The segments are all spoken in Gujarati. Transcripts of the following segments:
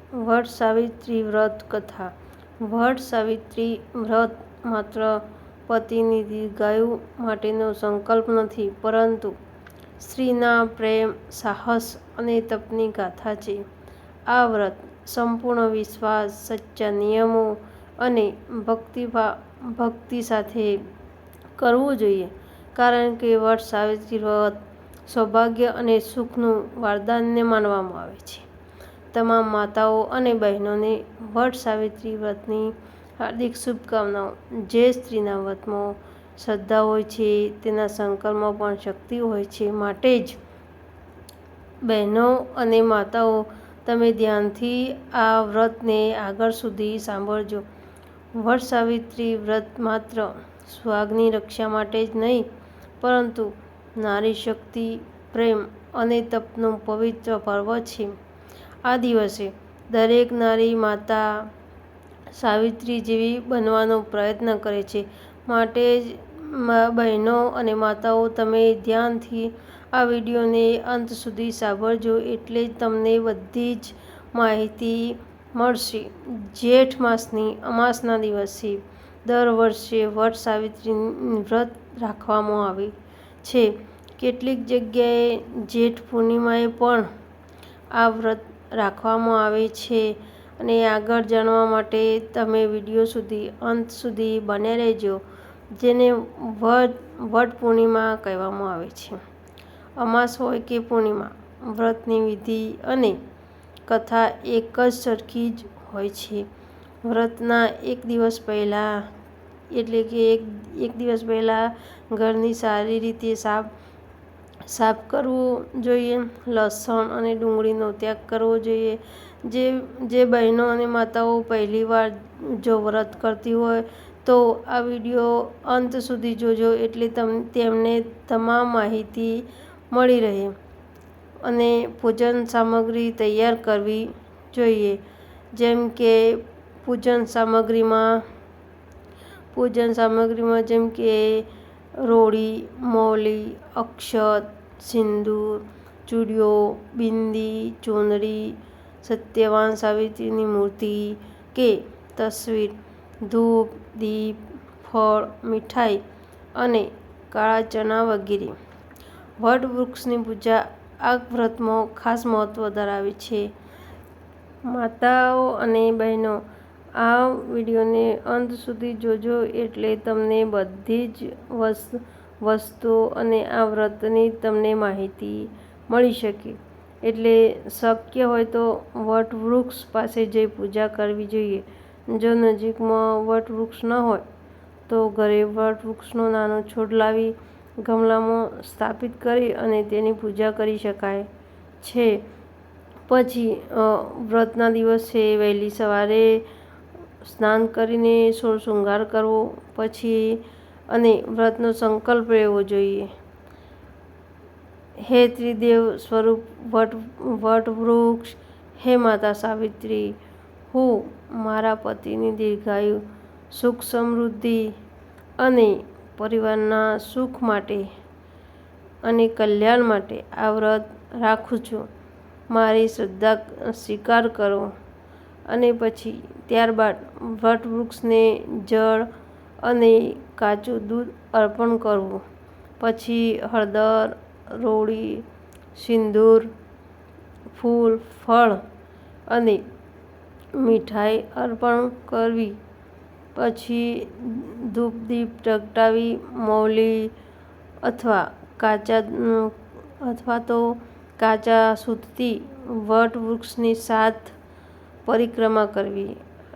વટ સાવિત્રી વ્રત કથા. વટ સાવિત્રી વ્રત માત્ર પતિની દીર્ઘાયુ માટેનો સંકલ્પ નથી, પરંતુ સ્ત્રીના પ્રેમ, સાહસ અને તપની ગાથા છે. આ વ્રત સંપૂર્ણ વિશ્વાસ, સચ્ચા નિયમો અને ભક્તિ સાથે કરવું જોઈએ, કારણ કે વટ સાવિત્રી વ્રત સૌભાગ્ય અને સુખનું વરદાન માનવામાં આવે છે. તમામ માતાઓ અને બહેનોને વટ સાવિત્રી વ્રતની હાર્દિક શુભકામનાઓ. જે સ્ત્રીના વ્રતમાં શ્રદ્ધા હોય છે, તેના સંકલ્પમાં પણ શક્તિ હોય છે. માટે જ બહેનો અને માતાઓ, તમે ધ્યાનથી આ વ્રતને આગળ સુધી સાંભળજો. વટ સાવિત્રી વ્રત માત્ર સુહાગની રક્ષા માટે જ નહીં, પરંતુ નારી શક્તિ, પ્રેમ અને તપનું પવિત્ર પર્વ છે. આ દિવસે દરેક નારી માતા સાવિત્રી જેવી બનવાનો પ્રયત્ન કરે છે. માટે જ બહેનો અને માતાઓ, તમે ધ્યાનથી આ વિડીયોને અંત સુધી સાંભળજો, એટલે જ તમને બધી જ માહિતી મળશે. જેઠ માસની અમાસના દિવસે દર વર્ષે વટ સાવિત્રી વ્રત રાખવામાં આવે છે. કેટલીક જગ્યાએ જેઠ પૂર્ણિમાએ પણ આ વ્રત રાખવામાં આવે છે. અને આગળ જાણવા માટે તમે વિડીયો અંત સુધી બન્યા રહેજો, જેને વટ પૂર્ણિમા કહેવામાં આવે છે. અમાસ હોય કે પૂર્ણિમા, વ્રતની વિધિ અને કથા એક સરખી જ હોય છે. વ્રતના એક દિવસ પહેલાં, એટલે કે એક દિવસ પહેલાં ઘરને સારી રીતે સાફ કરવું જોઈએ. લસણ અને ડુંગળીનો ત્યાગ કરવો જોઈએ. જે બહેનો અને માતાઓ પહેલીવાર જો વ્રત કરતી હોય, તો આ વિડીયો અંત સુધી જોજો, એટલે તેમને તમામ માહિતી મળી રહે. અને પૂજન સામગ્રી તૈયાર કરવી જોઈએ, જેમ કે પૂજન સામગ્રીમાં જેમ કે રોળી, મૌલી, અક્ષત, સિંદૂર, ચૂડિયો, બિંદી, ચુંદડી, સત્યવાન સાવિત્રીની મૂર્તિ કે તસવીર, ધૂપ, દીપ, ફળ, મીઠાઈ અને કાળા ચણા વગેરે. વટ વૃક્ષની પૂજા આ વ્રતમાં ખાસ મહત્વ ધરાવે છે. માતાઓ અને બહેનો, આ વિડીયોને અંત સુધી જોજો, એટલે તમને બધી જ વસ્તુઓ અને આ વ્રતની તમને માહિતી મળી શકે. એટલે શક્ય હોય તો વટ વૃક્ષ પાસે જઈ પૂજા કરવી જોઈએ. જો નજીકમાં વટ વૃક્ષ ન હોય, તો ઘરે વટ વૃક્ષનો નાનો છોડ લાવી ગમલામાં સ્થાપિત કરી અને તેની પૂજા કરી શકાય છે. પછી વ્રતના દિવસે વહેલી સવારે સ્નાન કરીને સોળ શૃંગાર કરવો અને વ્રતનો સંકલ્પ લેવો જોઈએ. હે ત્રિદેવ સ્વરૂપ વટ વૃક્ષ, હે માતા સાવિત્રી, હું મારા પતિની દીર્ઘાયુ, સુખ સમૃદ્ધિ અને પરિવારના સુખ માટે અને કલ્યાણ માટે આ વ્રત રાખું છું. મારી શ્રદ્ધા સ્વીકાર કરો. અને પછી ત્યારબાદ વટ વૃક્ષને જળ અને કાચું દૂધ અર્પણ કરવું. પછી હળદર, રોળી, સિંદૂર, ફૂલ, ફળ અને મીઠાઈ અર્પણ કરવી. પછી ધૂપ દીપ પ્રગટાવી મૌલી અથવા કાચા સૂતથી વટ વૃક્ષની 7 પરિક્રમા કરવી.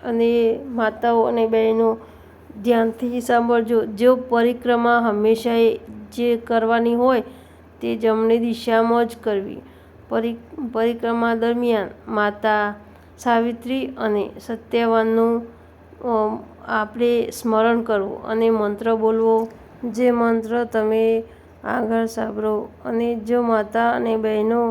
અને માતાઓ અને બહેનો, ધ્યાનથી સાંભળજો. જો પરિક્રમા હંમેશા જે કરવાની હોય તે જમણી દિશામાં જ કરવી. પરિક્રમા દરમિયાન માતા સાવિત્રી અને સત્યવાનનું આપણે સ્મરણ કરવું અને મંત્ર બોલવો. જે મંત્ર તમે આગળ સાંભળો. અને જો માતા અને બહેનો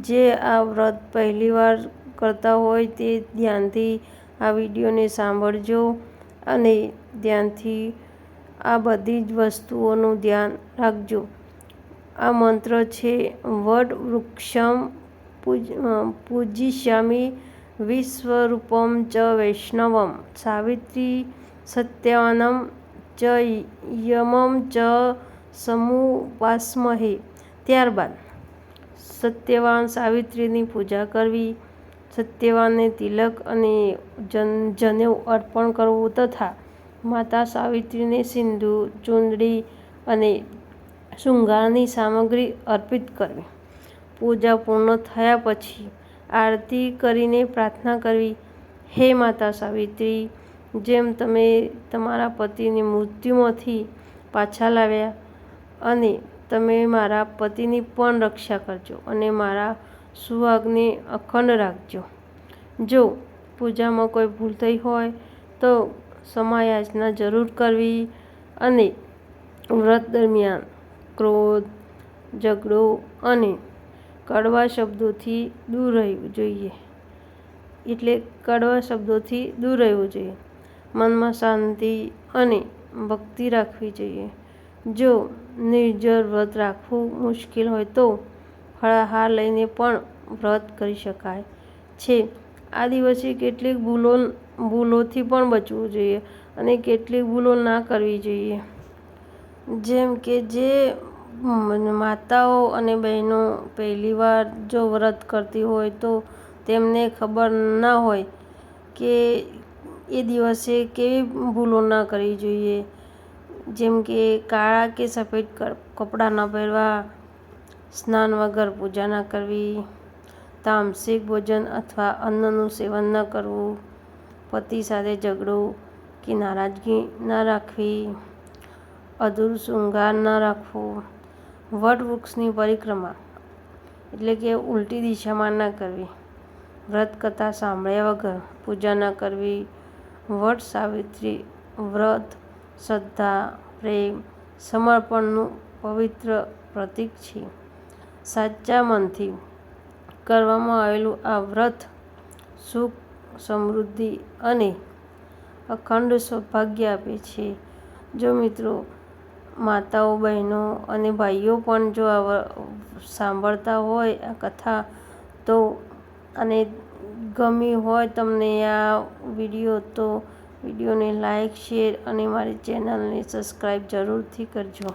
જે આ વ્રત પહેલીવાર કરતા હોય, તે ધ્યાનથી આ વિડીયોને સાંભળજો અને ધ્યાનથી આ બધી જ વસ્તુઓનું ધ્યાન રાખજો. આ મંત્ર છે: વટ વૃક્ષમ પૂજિષ્યામિ વિશ્વરૂપમ ચ વૈષ્ણવમ સાવિત્રી સત્યવાનમ ચ યમમ ચ સમુપાસ્મહે. ત્યારબાદ સત્યવાન સાવિત્રીની પૂજા કરવી, સત્યવાનને તિલક અને જનેઉ અર્પણ કરવું તથા માતા સાવિત્રીને સિંદૂર, ચૂંદડી અને શૃંગારની સામગ્રી અર્પિત કરવી. પૂજા પૂર્ણ થયા પછી આરતી કરીને પ્રાર્થના કરવી, હે માતા સાવિત્રી, જેમ તમે તમારા પતિને મૃત્યુમાંથી પાછા લાવ્યા અને તમે મારા પતિની પણ રક્ષા કરજો અને મારા સુહાગને અખંડ રાખજો. જો પૂજામાં કોઈ ભૂલ થઈ હોય તો ક્ષમાયાચના જરૂર કરવી અને વ્રત દરમિયાન ક્રોધ, ઝઘડો અને કડવા શબ્દોથી દૂર રહેવું જોઈએ. મનમાં શાંતિ અને ભક્તિ રાખવી જોઈએ. જો નિર્જર વ્રત રાખવું મુશ્કેલ હોય તો ફળાહાર લઈને પણ વ્રત કરી શકાય છે. આ દિવસે કેટલીક ભૂલોથી પણ બચવું જોઈએ અને કેટલીક ભૂલો ના કરવી જોઈએ. જેમ કે જે માતાઓ અને બહેનો પહેલીવાર જો વ્રત કરતી હોય તો તેમને ખબર ના હોય કે એ દિવસે કેવી ભૂલો ના કરવી જોઈએ. જેમ કે કાળા કે સફેદ કપડાં ન પહેરવા, સ્નાન વગર પૂજા ન કરવી, તામસિક ભોજન અથવા અન્નનું સેવન ન કરવું, પતિ સાથે ઝઘડો કે નારાજગી ન રાખવી, અધૂરું શૃંગાર ન રાખવો, વટવૃક્ષની પરિક્રમા એટલે કે ઉલટી દિશામાં ન કરવી, વ્રત કથા સાંભળ્યા વગર પૂજા ન કરવી. વટ સાવિત્રી વ્રત શ્રદ્ધા, પ્રેમ, સમર્પણનું પવિત્ર પ્રતીક છે. સાચા મનથી કરવામાં આવેલું આ વ્રત સુખ, સમૃદ્ધિ અને અખંડ સૌભાગ્ય આપે છે. જો મિત્રો, માતાઓ, બહેનો અને ભાઈઓ પણ જો સાંભળતા હોય આ કથા તો અને ગમી હોય તમને આ વિડીયો તો વિડીયોને લાઈક, શેર અને મારી ચેનલને સબસ્ક્રાઈબ જરૂરથી કરજો.